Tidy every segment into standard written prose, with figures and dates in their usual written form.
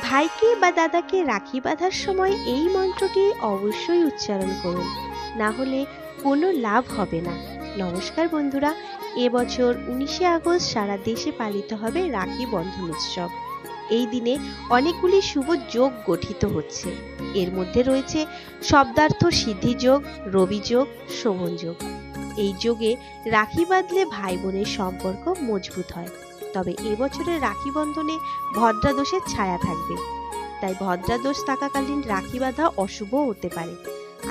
ভাইকে বা দাদাকে রাখি বাঁধার সময় এই মন্ত্রটি অবশ্যই উচ্চারণ করুন, না হলে কোনো লাভ হবে না। নমস্কার বন্ধুরা, এবছর 19শে আগস্ট সারা দেশে পালিত হবে রাখি বন্ধন উৎসব। এই দিনে অনেকগুলি শুভ যোগ গঠিত হচ্ছে। এর মধ্যে রয়েছে শব্দার্থ সিদ্ধি যোগ, রবি যোগ, শোভন যোগ। এই যোগে রাখি বাঁধলে ভাই বোনের সম্পর্ক মজবুত হয়। তবে এবছরের রাখি বন্ধনে ভদ্রাদোষের ছায়া থাকবে, তাই ভদ্রাদোষ থাকাকালীন রাখি বাঁধা অশুভ হতে পারে।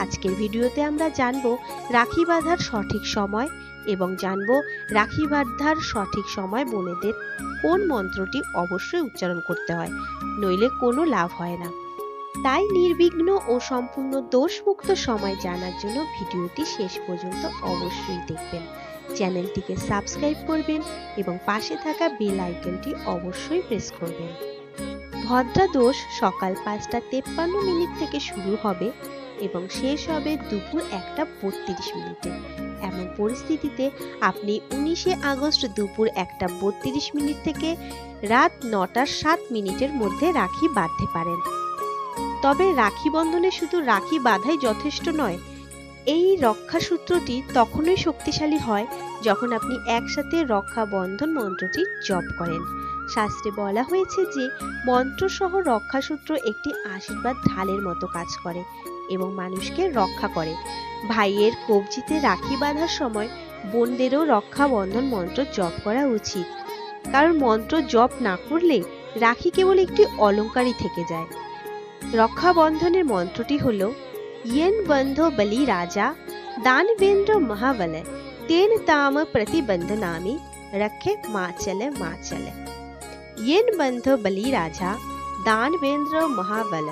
আজকের ভিডিওতে আমরা জানবো রাখি বাঁধার সঠিক সময় এবং জানবো রাখি বাঁধার সঠিক সময় বোনেদের কোন মন্ত্রটি অবশ্যই উচ্চারণ করতে হয়, নইলে কোনো লাভ হয় না। তাই নির্বিঘ্ন ও সম্পূর্ণ দোষমুক্ত সময় জানার জন্য ভিডিওটি শেষ পর্যন্ত অবশ্যই দেখবেন। চ্যানেলটিকে সাবস্ক্রাইব করবেন এবং পাশে থাকা বেল আইকনটি অবশ্যই প্রেস করবেন। ভদ্রাদোষ সকাল 5:53 থেকে শুরু হবে এবং শেষ হবে দুপুর 1:32। এমন পরিস্থিতিতে আপনি 19শে আগস্ট দুপুর 1:32 থেকে রাত 9:07 মধ্যে রাখি বাঁধতে পারেন। তবে রাখি বন্ধনে শুধু রাখি বাঁধাই যথেষ্ট নয়। এই রক্ষা সূত্রটি তখনই শক্তিশালী হয় যখন আপনি একসাথে রক্ষা বন্ধন মন্ত্রটি জপ করেন। শাস্ত্রে বলা হয়েছে যে মন্ত্রসহ রক্ষা সূত্র একটি আশীর্বাদ ঢালের মতো কাজ করে এবং মানুষকে রক্ষা করে। ভাইয়ের কবজিতে রাখি বাঁধার সময় বোনদেরও রক্ষা বন্ধন মন্ত্র জপ করা উচিত, কারণ মন্ত্র জপ না করলে রাখি কেবল একটি অলংকারই থেকে যায়। রক্ষা বন্ধনের মন্ত্রটি হলো येन बंधो बलि राजा दानवेंद्र महाबल तेन ताम प्रतिबंधनामि रखे माचल माचल। येन बंधो बलि राजा दानवेंद्र महाबल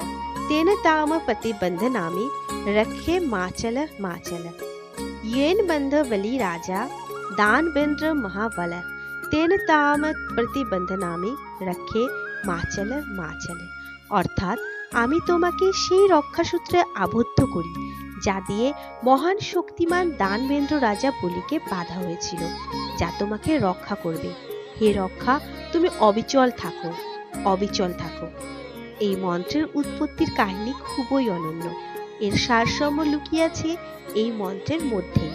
तेन ताम प्रतिबंधनामि रखे माचल माचल। येन बंधो बलि राजा दानवेंद्र महाबल तेन ताम प्रतिबंधनामि रखे माचल माचल। অর্থাৎ আমি তোমাকে সেই রক্ষাসূত্রে আবদ্ধ করি যা দিয়ে মহান শক্তিমান দানবেন্দ্র রাজা বলিকে বাঁধা হয়েছিল, যা তোমাকে রক্ষা করবে। হে রক্ষা, তুমি অবিচল থাকো, অবিচল থাকো। এই মন্ত্রের উৎপত্তির কাহিনী খুবই অনন্য। এর সারসম্য লুকিয়ে আছে এই মন্ত্রের মধ্যেই।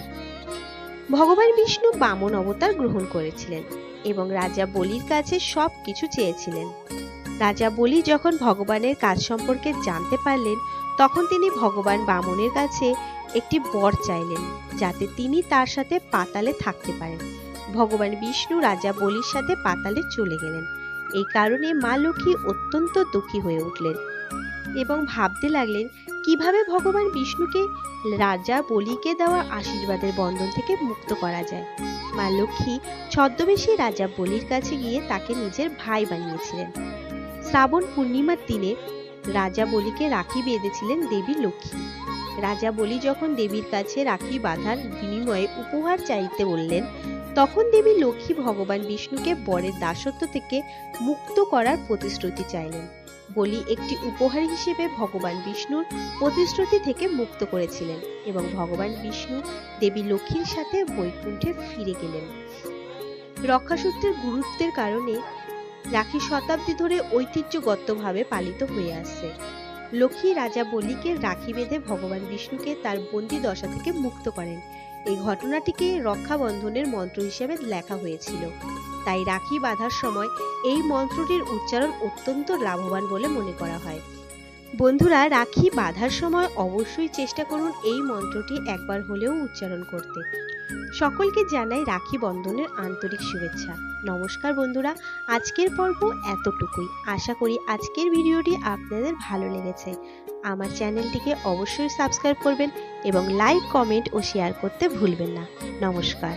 ভগবান বিষ্ণু বামন অবতার গ্রহণ করেছিলেন এবং রাজা বলির কাছে সব কিছু চেয়েছিলেন। রাজা বলি যখন ভগবানের কাজ সম্পর্কে জানতে পারলেন, তখন তিনি ভগবান বামনের কাছে একটি বর চাইলেন যাতে তিনি তার সাথে পাতালে থাকতে পারেন। ভগবান বিষ্ণু রাজা বলির সাথে পাতালে চলে গেলেন। এই কারণে মা লক্ষ্মী অত্যন্ত দুঃখী হয়ে উঠলেন এবং ভাবতে লাগলেন কিভাবে ভগবান বিষ্ণুকে রাজা বলিকে দেওয়া আশীর্বাদের বন্ধন থেকে মুক্ত করা যায়। মা লক্ষ্মী ছদ্মবেশী রাজা বলির কাছে গিয়ে তাকে নিজের ভাই বানিয়েছিলেন। শ্রাবণ পূর্ণিমার দিনে রাজা বলিকে রাখি বেঁধেছিলেন দেবী লক্ষ্মী। রাজা বলি যখন দেবীর কাছে রাখি বাঁধার বিনিময়ে উপহার চাইতে বললেন, তখন দেবী লক্ষ্মী ভগবান বিষ্ণুকে বরের দাসত্ব থেকে মুক্ত করার প্রতিশ্রুতি চাইলেন। বলি একটি উপহার হিসেবে ভগবান বিষ্ণুর প্রতিশ্রুতি থেকে মুক্ত করেছিলেন এবং ভগবান বিষ্ণু দেবী লক্ষ্মীর সাথে বৈকুণ্ঠে ফিরে গেলেন। রক্ষাসূত্রের গুরুত্বের কারণে রাখি শতাব্দী ধরে ঐতিহ্যগতভাবে পালিত হয়ে আসছে। লক্ষ্মী রাজা বলিকে রাখি বেঁধে ভগবান বিষ্ণুকে তার বন্দি দশা থেকে মুক্ত করেন। এই ঘটনাটিকে রক্ষা বন্ধনের মন্ত্র হিসেবে লেখা হয়েছিল। তাই রাখি বাঁধার সময় এই মন্ত্রটির উচ্চারণ অত্যন্ত লাভবান বলে মনে করা হয়। বন্ধুরা, রাখি বাঁধার সময় অবশ্যই চেষ্টা করুন এই মন্ত্রটি একবার হলেও উচ্চারণ করতে। সকলকে জানাই রাখি বন্ধনের আন্তরিক শুভেচ্ছা। নমস্কার বন্ধুরা, আজকের পর্ব এতটুকুই। আশা করি আজকের ভিডিওটি আপনাদের ভালো লেগেছে। আমার চ্যানেলটিকে অবশ্যই সাবস্ক্রাইব করবেন এবং লাইক, কমেন্ট ও শেয়ার করতে ভুলবেন না। নমস্কার।